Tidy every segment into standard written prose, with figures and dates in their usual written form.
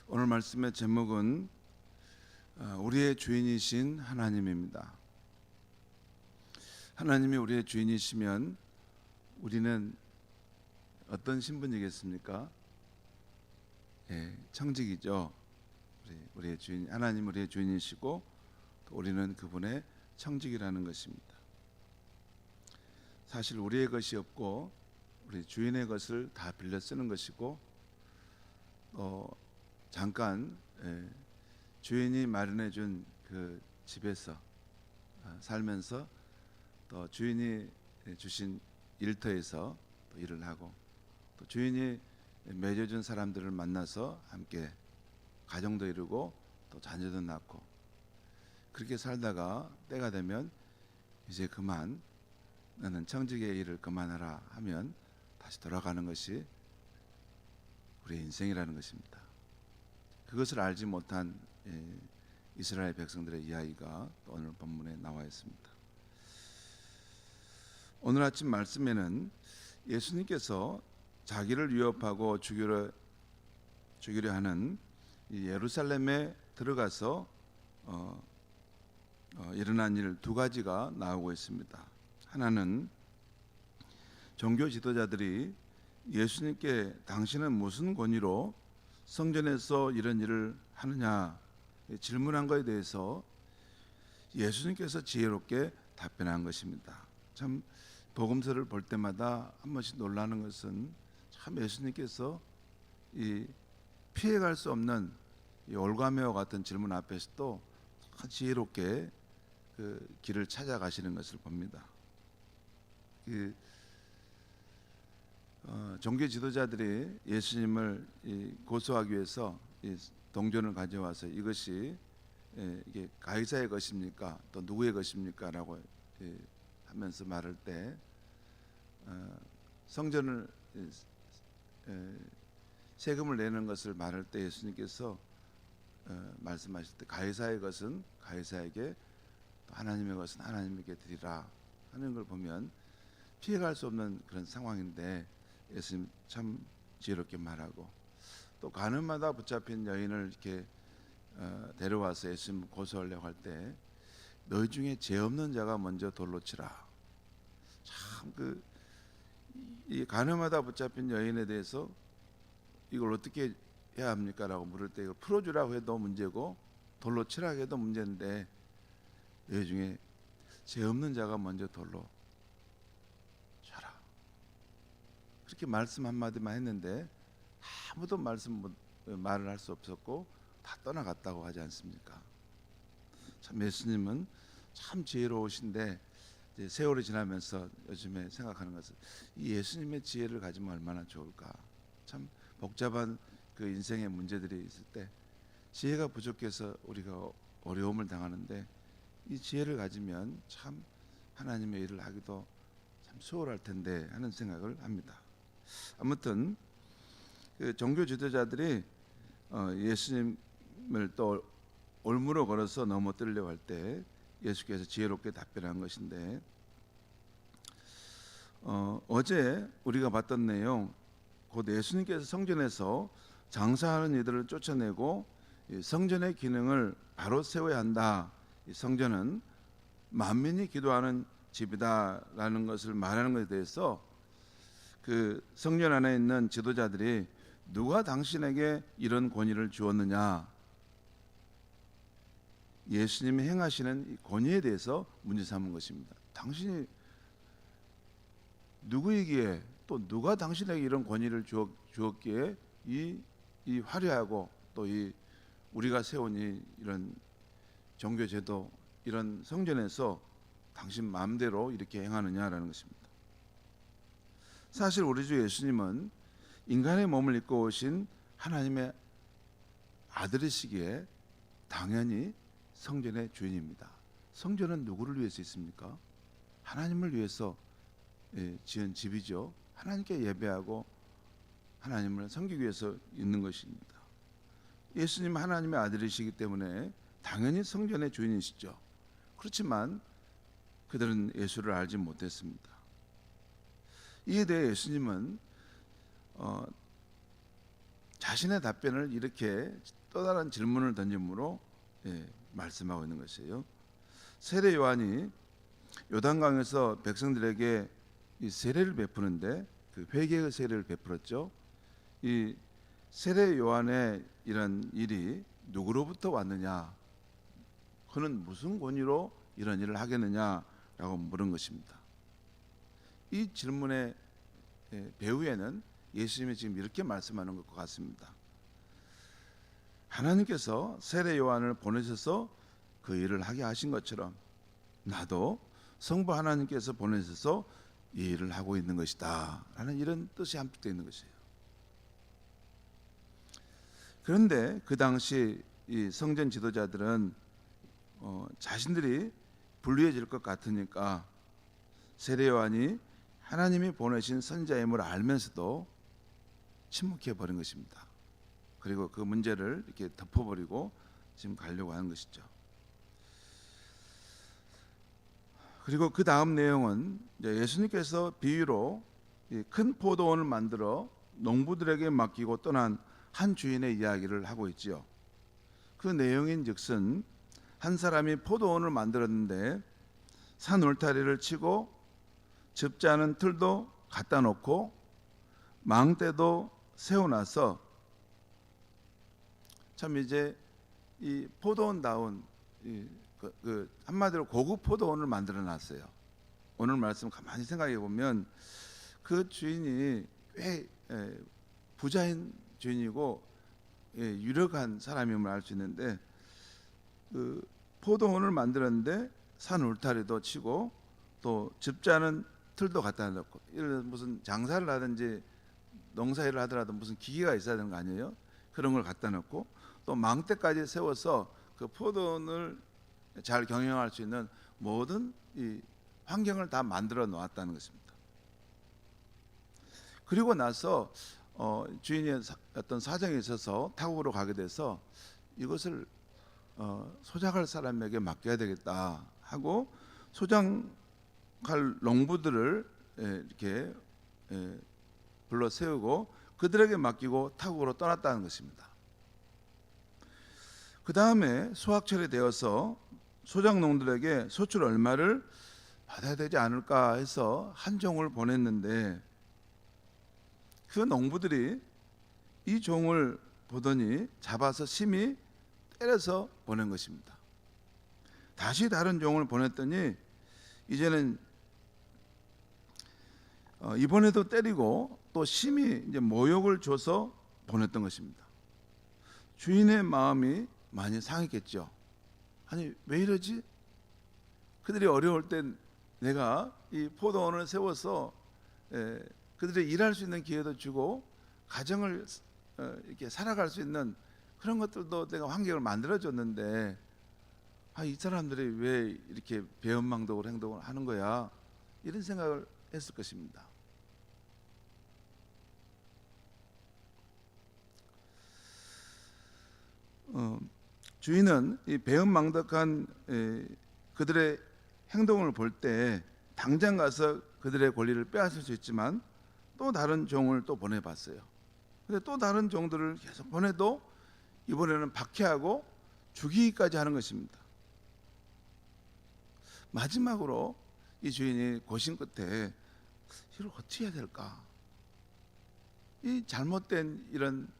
오늘 말씀의 제목은 우리의 주인이신 하나님입니다. 하나님이 우리의 주인이시면 우리는 어떤 신분이겠습니까? 청직이죠. 우리의 주인, 하나님 우리의 주인이시고 또 우리는 그분의 청직이라는 것입니다. 사실 우리의 것이 없고 우리 주인의 것을 다 빌려 쓰는 것이고 잠깐 주인이 마련해 준 그 집에서 살면서 또 주인이 주신 일터에서 또 일을 하고 또 주인이 맺어준 사람들을 만나서 함께 가정도 이루고 또 자녀도 낳고 그렇게 살다가 때가 되면 이제 그만 나는 청직의 일을 그만하라 하면 다시 돌아가는 것이 우리의 인생이라는 것입니다. 그것을 알지 못한 이스라엘 백성들의 이야기가 오늘 본문에 나와 있습니다. 오늘 아침 말씀에는 예수님께서 자기를 위협하고 죽이려 하는 예루살렘에 들어가서 일어난 일 두 가지가 나오고 있습니다. 하나는 종교 지도자들이 예수님께 당신은 무슨 권위로 성전에서 이런 일을 하느냐 질문한 것에 대해서 예수님께서 지혜롭게 답변한 것입니다. 참 복음서를 볼 때마다 한 번씩 놀라는 것은 참 예수님께서 이 피해갈 수 없는 이 올가매와 같은 질문 앞에서도 지혜롭게 그 길을 찾아가시는 것을 봅니다. 종교 지도자들이 예수님을 고소하기 위해서 동전을 가져와서 이것이 이게 가이사의 것입니까? 또 누구의 것입니까? 라고 하면서 말할 때 성전을 세금을 내는 것을 말할 때 예수님께서 말씀하실 때 가이사의 것은 가이사에게 또 하나님의 것은 하나님에게 드리라 하는 걸 보면 피해갈 수 없는 그런 상황인데 예수님 참 지혜롭게 말하고 또 가늠하다 붙잡힌 여인을 이렇게 데려와서 예수님 고소하려고 할 때 너희 중에 죄 없는 자가 먼저 돌로 치라. 참 이 가늠하다 붙잡힌 여인에 대해서 이걸 어떻게 해야 합니까? 라고 물을 때 이걸 풀어주라고 해도 문제고 돌로 치라고 해도 문제인데 너희 중에 죄 없는 자가 먼저 돌로 쳐라. 그렇게 말씀 한마디만 했는데 아무도 말을 할 수 없었고 다 떠나갔다고 하지 않습니까? 참 예수님은 참 지혜로우신데 이제 세월이 지나면서 요즘에 생각하는 것은 이 예수님의 지혜를 가지면 얼마나 좋을까. 참 복잡한 그 인생의 문제들이 있을 때 지혜가 부족해서 우리가 어려움을 당하는데 이 지혜를 가지면 참 하나님의 일을 하기도 참 수월할 텐데 하는 생각을 합니다. 아무튼 그 종교 지도자들이 예수님을 또 올무로 걸어서 넘어뜨리려고 할 때 예수께서 지혜롭게 답변한 것인데 어제 우리가 봤던 내용 곧 예수님께서 성전에서 장사하는 이들을 쫓아내고 성전의 기능을 바로 세워야 한다. 이 성전은 만민이 기도하는 집이다라는 것을 말하는 것에 대해서 그 성전 안에 있는 지도자들이 누가 당신에게 이런 권위를 주었느냐, 예수님이 행하시는 이 권위에 대해서 문제 삼은 것입니다. 당신이 누구이기에 또 누가 당신에게 이런 권위를 주었기에 이 화려하고 또 이 우리가 세운 이런 종교 제도 이런 성전에서 당신 마음대로 이렇게 행하느냐라는 것입니다. 사실 우리 주 예수님은 인간의 몸을 입고 오신 하나님의 아들이시기에 당연히 성전의 주인입니다. 성전은 누구를 위해서 있습니까? 하나님을 위해서 지은 집이죠. 하나님께 예배하고 하나님을 섬기기 위해서 있는 것입니다. 예수님은 하나님의 아들이시기 때문에 당연히 성전의 주인이시죠. 그렇지만 그들은 예수를 알지 못했습니다. 이에 대해 예수님은 자신의 답변을 이렇게 또 다른 질문을 던짐으로 말씀하고 있는 것이에요. 세례 요한이 요단강에서 백성들에게 이 세례를 베푸는데 그 회개의 세례를 베풀었죠. 이 세례 요한의 이런 일이 누구로부터 왔느냐, 그는 무슨 권위로 이런 일을 하겠느냐라고 물은 것입니다. 이 질문의 배후에는 예수님이 지금 이렇게 말씀하는 것 같습니다. 하나님께서 세례 요한을 보내셔서 그 일을 하게 하신 것처럼 나도 성부 하나님께서 보내셔서 이 일을 하고 있는 것이다 라는 이런 뜻이 함축되어 있는 것이에요. 그런데 그 당시 이 성전 지도자들은 자신들이 불리해질 것 같으니까 세례 요한이 하나님이 보내신 선지자임을 알면서도 침묵해 버린 것입니다. 그리고 그 문제를 이렇게 덮어버리고 지금 가려고 하는 것이죠. 그리고 그 다음 내용은 예수님께서 비유로 큰 포도원을 만들어 농부들에게 맡기고 떠난 한 주인의 이야기를 하고 있지요. 그 내용인즉슨 한 사람이 포도원을 만들었는데 산 울타리를 치고 즙자는 틀도 갖다 놓고 망대도 세워놔서 참 이제 이 포도원다운 한마디로 고급 포도원을 만들어 놨어요. 오늘 말씀 가만히 생각해 보면 그 주인이 꽤 부자인 주인이고 유력한 사람임을 알 수 있는데 그 포도원을 만들었는데 산 울타리도 치고 또 즙자는 틀도 갖다 놓고 이런 무슨 장사를 하든지 농사일을 하더라도 무슨 기계가 있어야 되는 거 아니에요? 그런 걸 갖다 놓고 또 망대까지 세워서 그 포도원을 잘 경영할 수 있는 모든 이 환경을 다 만들어 놓았다는 것입니다. 그리고 나서 주인의 어떤 사정이 있어서 타국으로 가게 돼서 이것을 소작할 사람에게 맡겨야 되겠다 하고 소장할 농부들을 이렇게 불러 세우고 그들에게 맡기고 타국으로 떠났다는 것입니다. 그 다음에 수확철이 되어서 소작농들에게 소출 얼마를 받아야 되지 않을까 해서 한 종을 보냈는데 그 농부들이 이 종을 보더니 잡아서 심히 때려서 보낸 것입니다. 다시 다른 종을 보냈더니 이제는 이번에도 때리고 또 심히 이제 모욕을 줘서 보냈던 것입니다. 주인의 마음이 많이 상했겠죠. 아니 왜 이러지? 그들이 어려울 때 내가 이 포도원을 세워서 그들이 일할 수 있는 기회도 주고 가정을 이렇게 살아갈 수 있는 그런 것들도 내가 환경을 만들어줬는데 이 사람들이 왜 이렇게 배은망덕으로 행동을 하는 거야? 이런 생각을 했을 것입니다. 주인은 이 배은망덕한 그들의 행동을 볼 때 당장 가서 그들의 권리를 빼앗을 수 있지만 또 다른 종을 또 보내봤어요. 근데 또 다른 종들을 계속 보내도 이번에는 박해하고 죽이기까지 하는 것입니다. 마지막으로 이 주인이 고심 끝에 이걸 어떻게 해야 될까? 이 잘못된 이런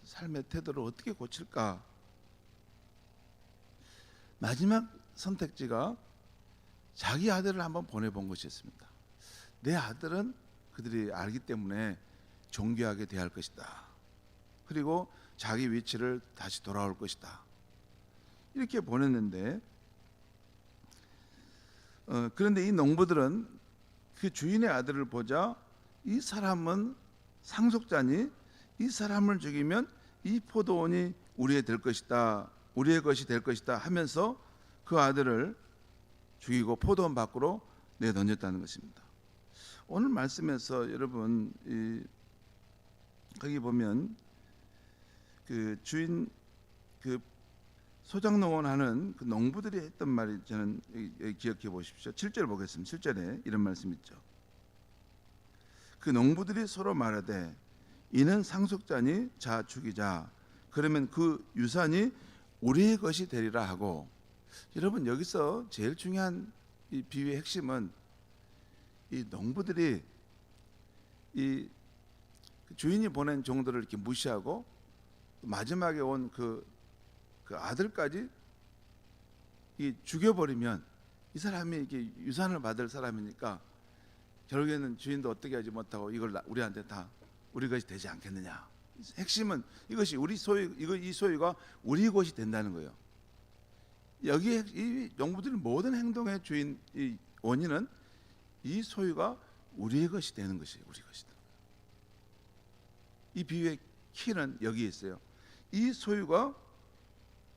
삶의 태도를 어떻게 고칠까? 마지막 선택지가 자기 아들을 한번 보내본 것이었습니다. 내 아들은 그들이 알기 때문에 존귀하게 대할 것이다. 그리고 자기 위치를 다시 돌아올 것이다. 이렇게 보냈는데 그런데 이 농부들은 그 주인의 아들을 보자 이 사람은 상속자니 이 사람을 죽이면 이 포도원이 우리의 될 것이다. 우리의 것이 될 것이다 하면서 그 아들을 죽이고 포도원 밖으로 내던졌다는 것입니다. 오늘 말씀에서 여러분 거기 보면 그 주인 그 소작농원 하는 그 농부들이 했던 말이 저는 기억해 보십시오. 7절 보겠습니다. 7절에 이런 말씀 있죠. 그 농부들이 서로 말하되 이는 상속자니 자 죽이자. 그러면 그 유산이 우리의 것이 되리라 하고. 여러분, 여기서 제일 중요한 이 비유의 핵심은 이 농부들이 이 주인이 보낸 종들을 이렇게 무시하고 마지막에 온 그 아들까지 이 죽여버리면 이 사람이 이게 유산을 받을 사람이니까 결국에는 주인도 어떻게 하지 못하고 이걸 우리한테 다 우리 것이 되지 않겠느냐. 핵심은 이것이 우리 소유, 이 소유가 우리 것이 된다는 거예요. 여기에 이 농부들의 모든 행동의 주인, 이 원인은 이 소유가 우리의 것이 되는 것이에요. 우리 것이 되는 거예요. 이 비유의 키는 여기에 있어요. 이 소유가,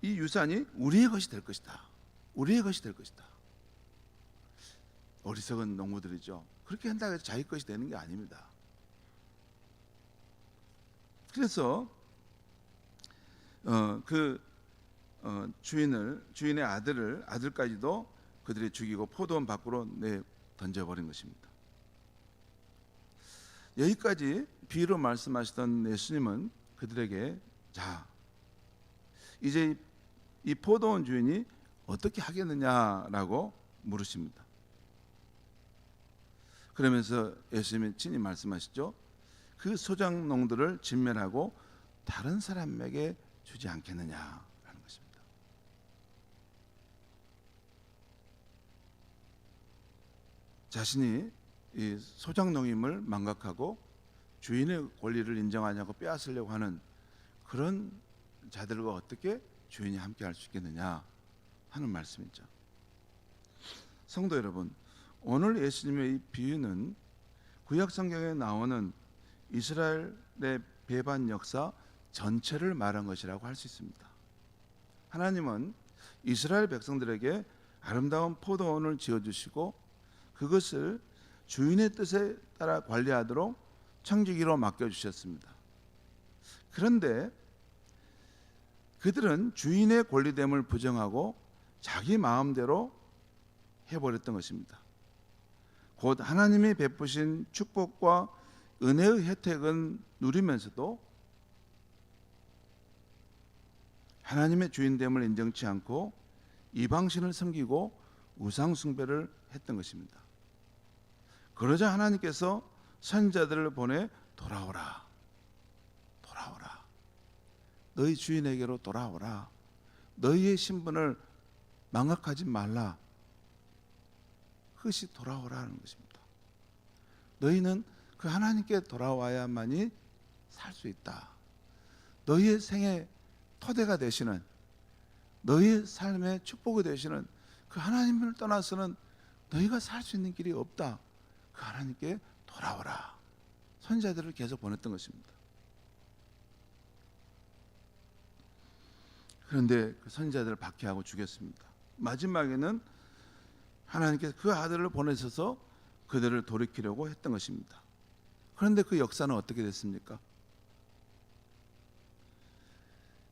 이 유산이 우리의 것이 될 것이다. 우리의 것이 될 것이다. 어리석은 농부들이죠. 그렇게 한다고 해서 자기 것이 되는 게 아닙니다. 그래서 주인의 아들까지도 그들이 죽이고 포도원 밖으로 내 던져버린 것입니다. 여기까지 비유로 말씀하시던 예수님은 그들에게 자, 이제 이 포도원 주인이 어떻게 하겠느냐라고 물으십니다. 그러면서 예수님이 친히 말씀하시죠. 그 소작농들을 진멸하고 다른 사람에게 주지 않겠느냐라는 것입니다. 자신이 이 소작농임을 망각하고 주인의 권리를 인정하냐고 빼앗으려고 하는 그런 자들과 어떻게 주인이 함께 할 수 있겠느냐 하는 말씀이죠. 성도 여러분, 오늘 예수님의 이 비유는 구약 성경에 나오는 이스라엘의 배반 역사 전체를 말한 것이라고 할 수 있습니다. 하나님은 이스라엘 백성들에게 아름다운 포도원을 지어주시고 그것을 주인의 뜻에 따라 관리하도록 청지기로 맡겨주셨습니다. 그런데 그들은 주인의 권리됨을 부정하고 자기 마음대로 해버렸던 것입니다. 곧 하나님이 베푸신 축복과 은혜의 혜택은 누리면서도 하나님의 주인됨을 인정치 않고 이방신을 섬기고 우상숭배를 했던 것입니다. 그러자 하나님께서 선지자들을 보내 돌아오라, 돌아오라, 너희 주인에게로 돌아오라, 너희의 신분을 망각하지 말라, 그것이 돌아오라는 것입니다. 너희는 그 하나님께 돌아와야만이 살 수 있다. 너희의 생의 토대가 되시는, 너희의 삶의 축복이 되시는 그 하나님을 떠나서는 너희가 살 수 있는 길이 없다. 그 하나님께 돌아오라. 선지자들을 계속 보냈던 것입니다. 그런데 그 선지자들을 박해하고 죽였습니다. 마지막에는 하나님께서 그 아들을 보내셔서 그들을 돌이키려고 했던 것입니다. 그런데 그 역사는 어떻게 됐습니까?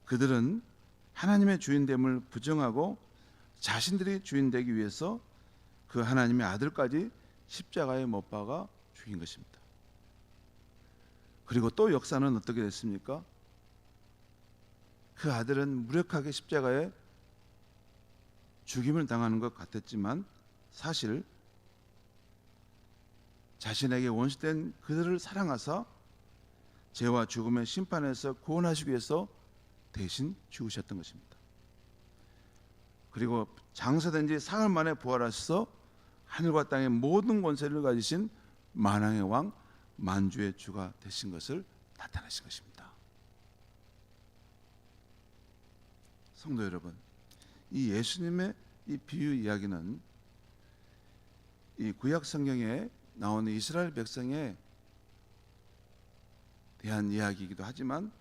그들은 하나님의 주인됨을 부정하고 자신들이 주인되기 위해서 그 하나님의 아들까지 십자가에 못 박아 죽인 것입니다. 그리고 또 역사는 어떻게 됐습니까? 그 아들은 무력하게 십자가에 죽임을 당하는 것 같았지만 사실 자신에게 원수된 그들을 사랑하사 죄와 죽음의 심판에서 구원하시기 위해서 대신 죽으셨던 것입니다. 그리고 장사된 지 사흘 만에 부활하셔서 하늘과 땅의 모든 권세를 가지신 만왕의 왕 만주의 주가 되신 것을 나타내신 것입니다. 성도 여러분, 이 예수님의 이 비유 이야기는 이 구약 성경에 나오는 이스라엘 백성에 대한 이야기이기도 하지만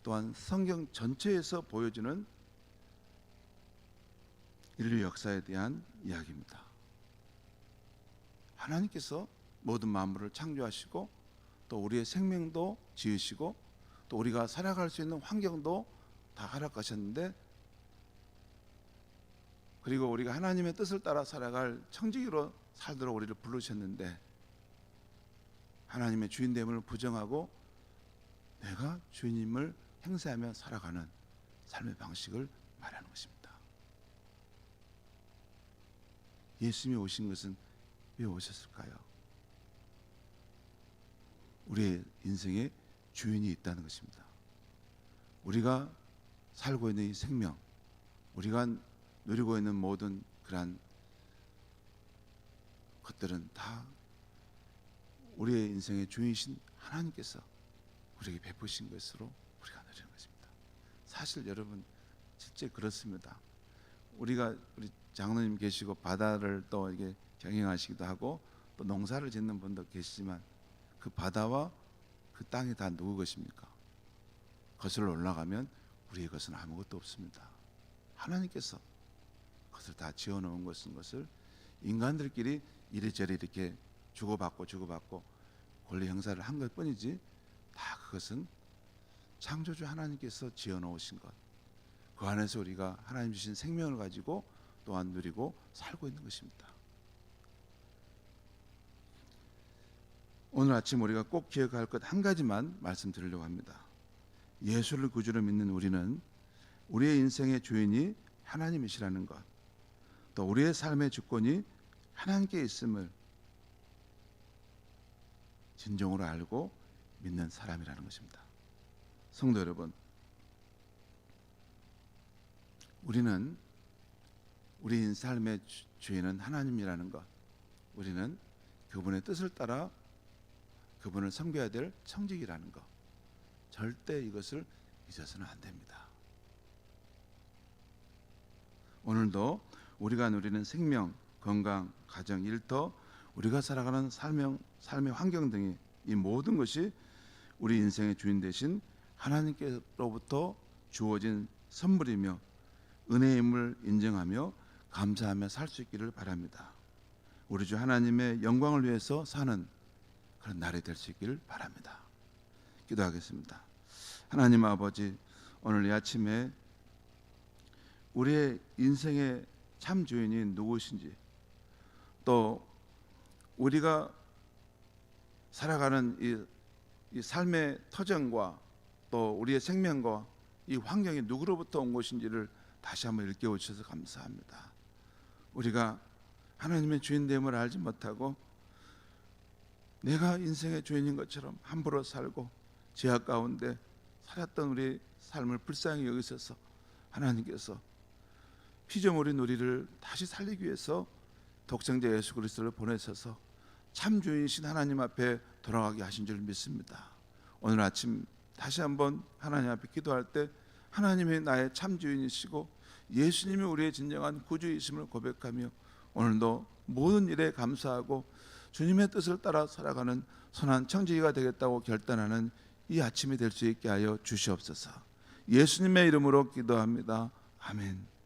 또한 성경 전체에서 보여주는 인류 역사에 대한 이야기입니다. 하나님께서 모든 만물을 창조하시고 또 우리의 생명도 지으시고 또 우리가 살아갈 수 있는 환경도 다 허락하셨는데, 그리고 우리가 하나님의 뜻을 따라 살아갈 청지기로 살도록 우리를 부르셨는데 하나님의 주인됨을 부정하고 내가 주님을 행세하며 살아가는 삶의 방식을 말하는 것입니다. 예수님이 오신 것은 왜 오셨을까요? 우리의 인생에 주인이 있다는 것입니다. 우리가 살고 있는 이 생명, 우리가 누리고 있는 모든 그러한 것들은 다 우리의 인생의 주인이신 하나님께서 우리에게 베푸신 것으로 우리가 누리는 것입니다. 사실 여러분 실제 그렇습니다. 우리 장로님 계시고 바다를 또 이게 경영하시기도 하고 또 농사를 짓는 분도 계시지만 그 바다와 그 땅이 다 누구 것입니까? 거슬러 올라가면 우리의 것은 아무것도 없습니다. 하나님께서 그것을 다 지어놓은 것을 인간들끼리 이리저리 이렇게 주고받고 권리 행사를 한 것뿐이지 다 그것은 창조주 하나님께서 지어놓으신 것, 그 안에서 우리가 하나님 주신 생명을 가지고 또한 누리고 살고 있는 것입니다. 오늘 아침 우리가 꼭 기억할 것 한 가지만 말씀드리려고 합니다. 예수를 구주로 믿는 우리는 우리의 인생의 주인이 하나님이시라는 것, 또 우리의 삶의 주권이 하나님께 있음을 진정으로 알고 믿는 사람이라는 것입니다. 성도 여러분, 우리는 우리 삶의 주인은 하나님이라는 것, 우리는 그분의 뜻을 따라 그분을 섬겨야 될 청직이라는 것, 절대 이것을 잊어서는 안 됩니다. 오늘도 우리가 누리는 생명, 건강, 가정, 일터, 우리가 살아가는 삶의 환경 등이 이 모든 것이 우리 인생의 주인 되신 하나님께로부터 주어진 선물이며 은혜임을 인정하며 감사하며 살 수 있기를 바랍니다. 우리 주 하나님의 영광을 위해서 사는 그런 날이 될 수 있기를 바랍니다. 기도하겠습니다. 하나님 아버지, 오늘 이 아침에 우리의 인생의 참 주인이 누구신지, 또 우리가 살아가는 이 삶의 터전과 또 우리의 생명과 이 환경이 누구로부터 온 것인지를 다시 한번 일깨워 주셔서 감사합니다. 우리가 하나님의 주인됨을 알지 못하고 내가 인생의 주인인 것처럼 함부로 살고 죄악 가운데 살았던 우리 삶을 불쌍히 여기셔서 하나님께서 피조물인 우리를 다시 살리기 위해서 독생자 예수 그리스도를 보내셔서 참 주인이신 하나님 앞에 돌아가게 하신 줄 믿습니다. 오늘 아침 다시 한번 하나님 앞에 기도할 때 하나님이 나의 참 주인이시고 예수님이 우리의 진정한 구주이심을 고백하며 오늘도 모든 일에 감사하고 주님의 뜻을 따라 살아가는 선한 청지기가 되겠다고 결단하는 이 아침이 될 수 있게 하여 주시옵소서. 예수님의 이름으로 기도합니다. 아멘.